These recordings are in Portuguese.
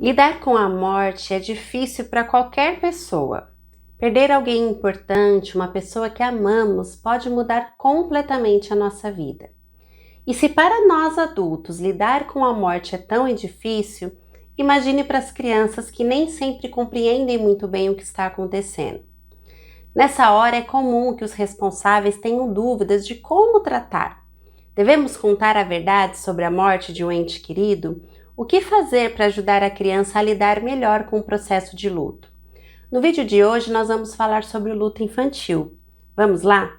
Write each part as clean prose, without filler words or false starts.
Lidar com a morte é difícil para qualquer pessoa. Perder alguém importante, uma pessoa que amamos, pode mudar completamente a nossa vida. E se para nós adultos lidar com a morte é tão difícil, imagine para as crianças que nem sempre compreendem muito bem o que está acontecendo. Nessa hora é comum que os responsáveis tenham dúvidas de como tratar. Devemos contar a verdade sobre a morte de um ente querido? O que fazer para ajudar a criança a lidar melhor com o processo de luto? No vídeo de hoje nós vamos falar sobre o luto infantil. Vamos lá?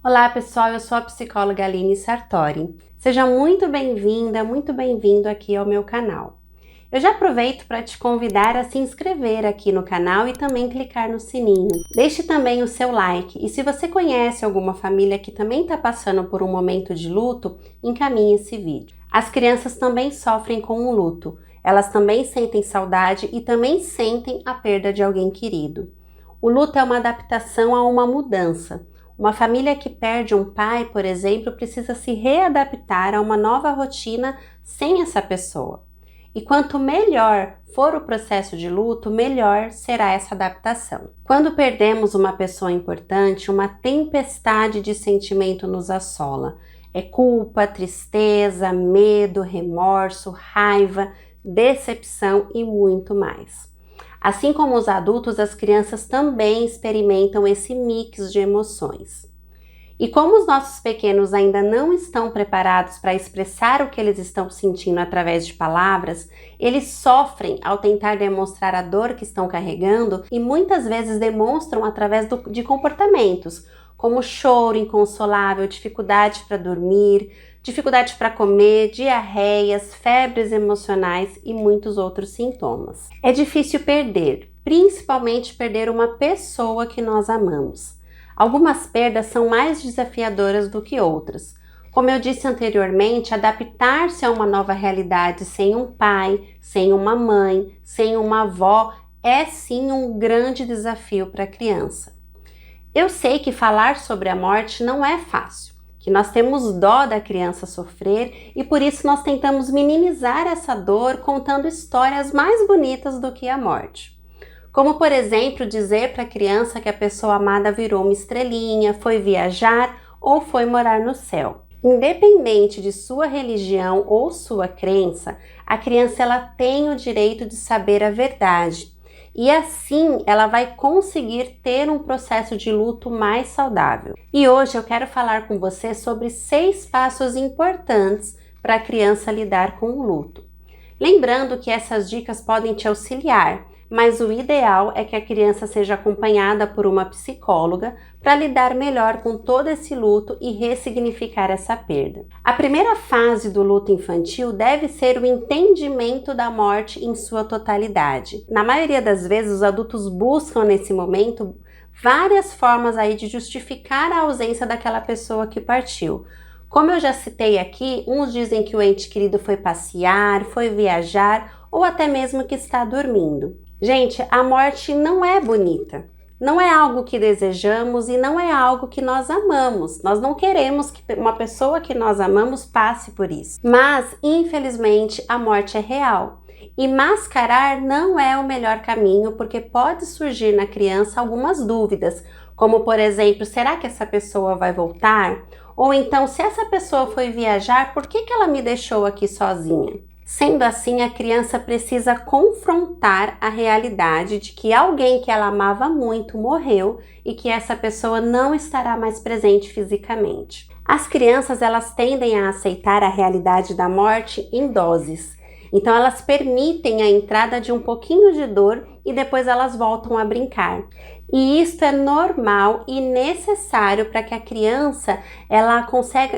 Olá pessoal, eu sou a psicóloga Aline Sartori. Seja muito bem-vinda, muito bem-vindo aqui ao meu canal. Eu já aproveito para te convidar a se inscrever aqui no canal e também clicar no sininho. Deixe também o seu like e se você conhece alguma família que também está passando por um momento de luto, encaminhe esse vídeo. As crianças também sofrem com o luto, elas também sentem saudade e também sentem a perda de alguém querido. O luto é uma adaptação a uma mudança. Uma família que perde um pai, por exemplo, precisa se readaptar a uma nova rotina sem essa pessoa. E quanto melhor for o processo de luto, melhor será essa adaptação. Quando perdemos uma pessoa importante, uma tempestade de sentimento nos assola. É culpa, tristeza, medo, remorso, raiva, decepção e muito mais. Assim como os adultos, as crianças também experimentam esse mix de emoções. E como os nossos pequenos ainda não estão preparados para expressar o que eles estão sentindo através de palavras, eles sofrem ao tentar demonstrar a dor que estão carregando e muitas vezes demonstram através de comportamentos, como choro inconsolável, dificuldade para dormir, dificuldade para comer, diarreias, febres emocionais e muitos outros sintomas. É difícil perder, principalmente perder uma pessoa que nós amamos. Algumas perdas são mais desafiadoras do que outras. Como eu disse anteriormente, adaptar-se a uma nova realidade sem um pai, sem uma mãe, sem uma avó, é sim um grande desafio para a criança. Eu sei que falar sobre a morte não é fácil, que nós temos dó da criança sofrer e por isso nós tentamos minimizar essa dor contando histórias mais bonitas do que a morte. Como, por exemplo, dizer para a criança que a pessoa amada virou uma estrelinha, foi viajar ou foi morar no céu. Independente de sua religião ou sua crença, a criança ela tem o direito de saber a verdade. E assim ela vai conseguir ter um processo de luto mais saudável. E hoje eu quero falar com você sobre 6 passos importantes para a criança lidar com o luto. Lembrando que essas dicas podem te auxiliar, mas o ideal é que a criança seja acompanhada por uma psicóloga para lidar melhor com todo esse luto e ressignificar essa perda. A primeira fase do luto infantil deve ser o entendimento da morte em sua totalidade. Na maioria das vezes, os adultos buscam nesse momento várias formas aí de justificar a ausência daquela pessoa que partiu. Como eu já citei aqui, uns dizem que o ente querido foi passear, foi viajar ou até mesmo que está dormindo. Gente, a morte não é bonita, não é algo que desejamos e não é algo que nós amamos. Nós não queremos que uma pessoa que nós amamos passe por isso. Mas, infelizmente, a morte é real. E mascarar não é o melhor caminho, porque pode surgir na criança algumas dúvidas, como por exemplo, será que essa pessoa vai voltar? Ou então, se essa pessoa foi viajar, por que ela me deixou aqui sozinha? Sendo assim, a criança precisa confrontar a realidade de que alguém que ela amava muito morreu e que essa pessoa não estará mais presente fisicamente. As crianças, elas tendem a aceitar a realidade da morte em doses. Então, elas permitem a entrada de um pouquinho de dor e depois elas voltam a brincar. E isso é normal e necessário para que a criança ela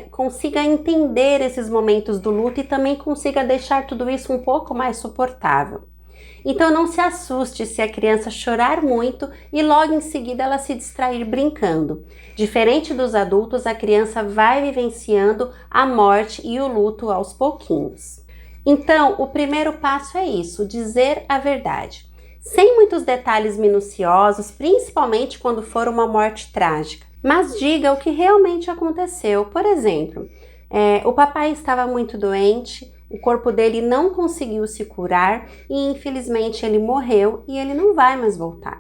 consiga entender esses momentos do luto e também consiga deixar tudo isso um pouco mais suportável. Então não se assuste se a criança chorar muito e logo em seguida ela se distrair brincando. Diferente dos adultos, a criança vai vivenciando a morte e o luto aos pouquinhos. Então, o primeiro passo é isso, dizer a verdade. Sem muitos detalhes minuciosos, principalmente quando for uma morte trágica. mas diga o que realmente aconteceu. Por exemplo, o papai estava muito doente, o corpo dele não conseguiu se curar e infelizmente ele morreu e ele não vai mais voltar.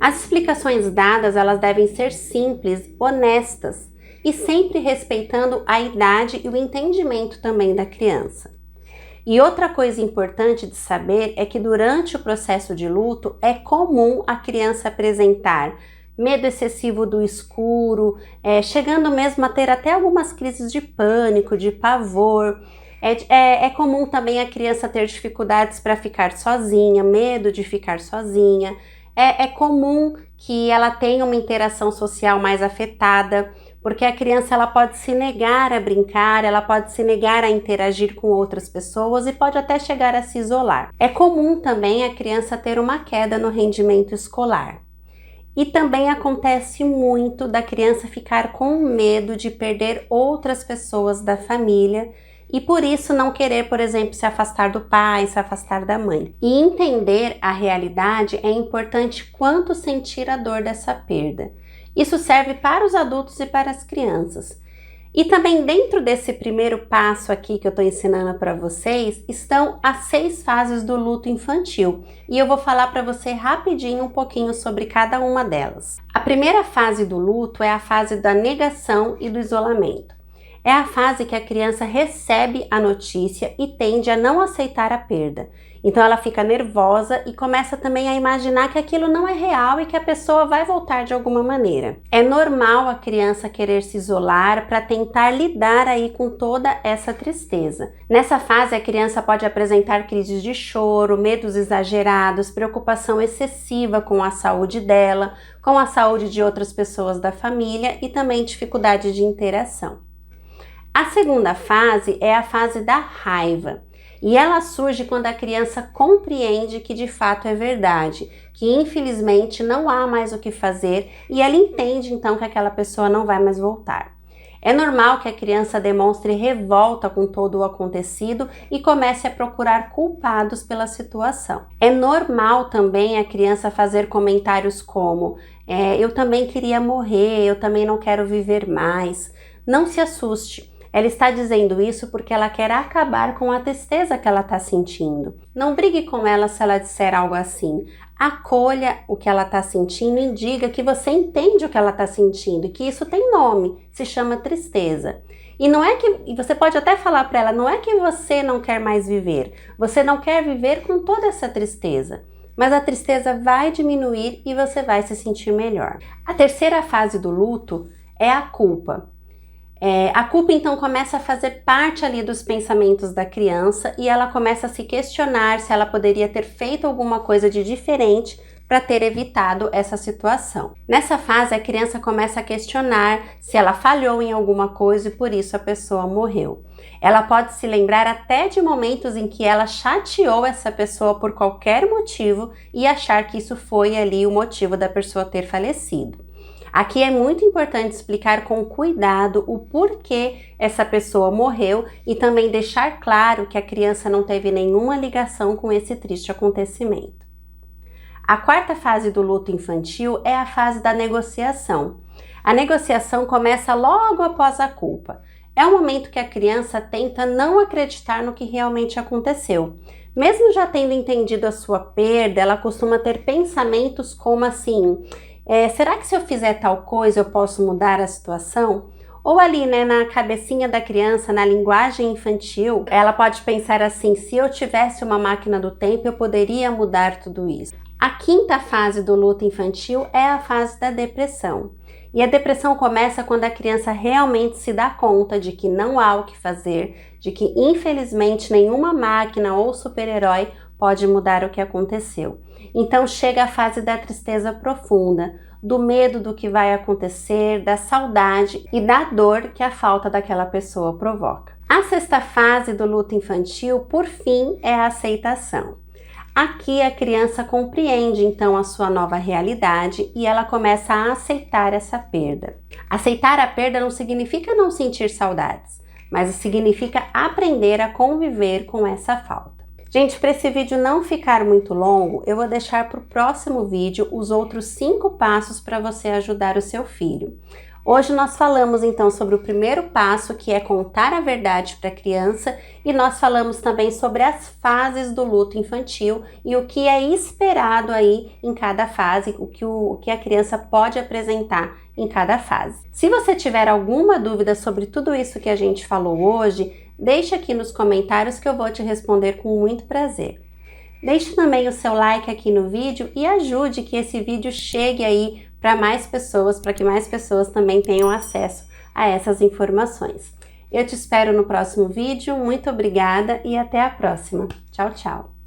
As explicações dadas, elas devem ser simples, honestas e sempre respeitando a idade e o entendimento também da criança. E outra coisa importante de saber é que durante o processo de luto é comum a criança apresentar medo excessivo do escuro, chegando mesmo a ter até algumas crises de pânico, de pavor. É comum também a criança ter dificuldades para ficar sozinha, medo de ficar sozinha. É comum que ela tenha uma interação social mais afetada, porque a criança ela pode se negar a brincar, ela pode se negar a interagir com outras pessoas e pode até chegar a se isolar. É comum também a criança ter uma queda no rendimento escolar. E também acontece muito da criança ficar com medo de perder outras pessoas da família e por isso não querer, por exemplo, se afastar do pai, se afastar da mãe. E entender a realidade é importante quanto sentir a dor dessa perda. Isso serve para os adultos e para as crianças. E também dentro desse primeiro passo aqui que eu estou ensinando para vocês, estão as 6 fases do luto infantil. E eu vou falar para você rapidinho um pouquinho sobre cada uma delas. A primeira fase do luto é a fase da negação e do isolamento. É a fase que a criança recebe a notícia e tende a não aceitar a perda. Então ela fica nervosa e começa também a imaginar que aquilo não é real e que a pessoa vai voltar de alguma maneira. É normal a criança querer se isolar para tentar lidar aí com toda essa tristeza. Nessa fase a criança pode apresentar crises de choro, medos exagerados, preocupação excessiva com a saúde dela, com a saúde de outras pessoas da família e também dificuldade de interação. A segunda fase é a fase da raiva. E ela surge quando a criança compreende que de fato é verdade, que infelizmente não há mais o que fazer e ela entende então que aquela pessoa não vai mais voltar. É normal que a criança demonstre revolta com todo o acontecido e comece a procurar culpados pela situação. É normal também a criança fazer comentários como eu também queria morrer, eu também não quero viver mais. Não se assuste. Ela está dizendo isso porque ela quer acabar com a tristeza que ela está sentindo. Não brigue com ela se ela disser algo assim. Acolha o que ela está sentindo e diga que você entende o que ela está sentindo e que isso tem nome, se chama tristeza. E não é que, e você pode até falar para ela, não é que você não quer mais viver, você não quer viver com toda essa tristeza. Mas a tristeza vai diminuir e você vai se sentir melhor. A terceira fase do luto é a culpa. A culpa então começa a fazer parte ali dos pensamentos da criança e ela começa a se questionar se ela poderia ter feito alguma coisa de diferente para ter evitado essa situação. Nessa fase a criança começa a questionar se ela falhou em alguma coisa e por isso a pessoa morreu. Ela pode se lembrar até de momentos em que ela chateou essa pessoa por qualquer motivo e achar que isso foi ali o motivo da pessoa ter falecido. Aqui é muito importante explicar com cuidado o porquê essa pessoa morreu e também deixar claro que a criança não teve nenhuma ligação com esse triste acontecimento. A quarta fase do luto infantil é a fase da negociação. A negociação começa logo após a culpa. É o momento que a criança tenta não acreditar no que realmente aconteceu. Mesmo já tendo entendido a sua perda, ela costuma ter pensamentos como assim: será que se eu fizer tal coisa eu posso mudar a situação? Ou ali, na cabecinha da criança, na linguagem infantil, ela pode pensar assim: se eu tivesse uma máquina do tempo, eu poderia mudar tudo isso. A quinta fase do luto infantil é a fase da depressão. E a depressão começa quando a criança realmente se dá conta de que não há o que fazer, de que infelizmente nenhuma máquina ou super-herói pode mudar o que aconteceu. Então chega a fase da tristeza profunda, do medo do que vai acontecer, da saudade e da dor que a falta daquela pessoa provoca. A sexta fase do luto infantil, por fim, é a aceitação. Aqui a criança compreende então a sua nova realidade e ela começa a aceitar essa perda. Aceitar a perda não significa não sentir saudades, mas significa aprender a conviver com essa falta. Gente, para esse vídeo não ficar muito longo, eu vou deixar para o próximo vídeo os outros 5 passos para você ajudar o seu filho. Hoje nós falamos então sobre o primeiro passo, que é contar a verdade para a criança, e nós falamos também sobre as fases do luto infantil e o que é esperado aí em cada fase, o que a criança pode apresentar em cada fase. Se você tiver alguma dúvida sobre tudo isso que a gente falou hoje, deixe aqui nos comentários que eu vou te responder com muito prazer. Deixe também o seu like aqui no vídeo e ajude que esse vídeo chegue aí para mais pessoas, para que mais pessoas também tenham acesso a essas informações. Eu te espero no próximo vídeo, muito obrigada e até a próxima. Tchau, tchau!